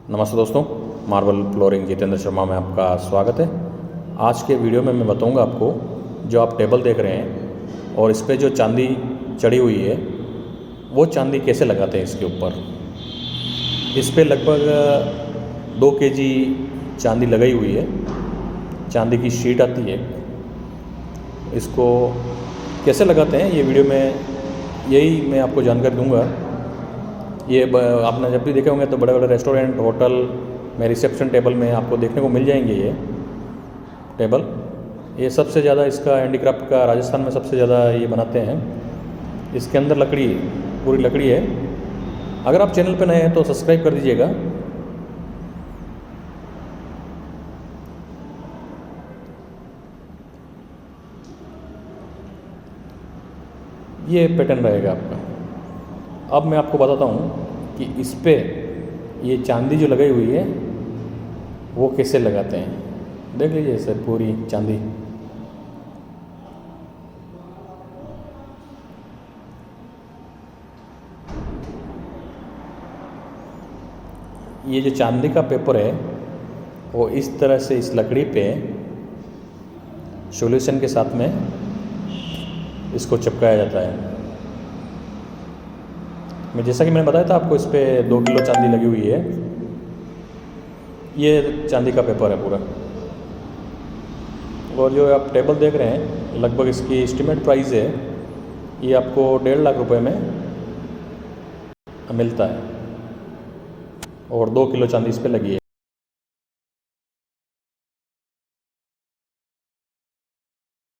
नमस्ते दोस्तों, marble flooring Jitendra Sharma में आपका स्वागत है। आज के वीडियो में मैं बताऊंगा आपको, जो आप टेबल देख रहे हैं और इस पे जो चांदी चढ़ी हुई है वो चांदी कैसे लगाते हैं इसके ऊपर। इस पे लगभग 2 केजी चांदी लगाई हुई है, चांदी की शीट आती है। इसको कैसे लगाते हैं ये वीडियो में यही मैं आपको जानकारी दूंगा। ये आपने जब भी देखे होंगे तो बड़े बड़े रेस्टोरेंट, होटल में रिसेप्शन टेबल में आपको देखने को मिल जाएंगे ये टेबल। ये सबसे ज़्यादा इसका हैंडीक्राफ्ट का राजस्थान में सबसे ज़्यादा ये बनाते हैं। इसके अंदर लकड़ी, पूरी लकड़ी है। अगर आप चैनल पर नए हैं तो सब्सक्राइब कर दीजिएगा। ये पैटर्न रहेगा आपका। अब मैं आपको बताता हूँ कि इस पे ये चांदी जो लगाई हुई है वो कैसे लगाते हैं। देख लीजिए सर, पूरी चांदी। ये जो चांदी का पेपर है वो इस तरह से इस लकड़ी पे सॉल्यूशन के साथ में इसको चिपकाया जाता है। मैं जैसा कि मैंने बताया था आपको, इस पे 2 किलो चांदी लगी हुई है। ये चांदी का पेपर है पूरा। और जो आप टेबल देख रहे हैं, लगभग इसकी एस्टिमेट प्राइस है, ये आपको 1.5 लाख रुपए में मिलता है। और 2 किलो चांदी इस पे लगी है।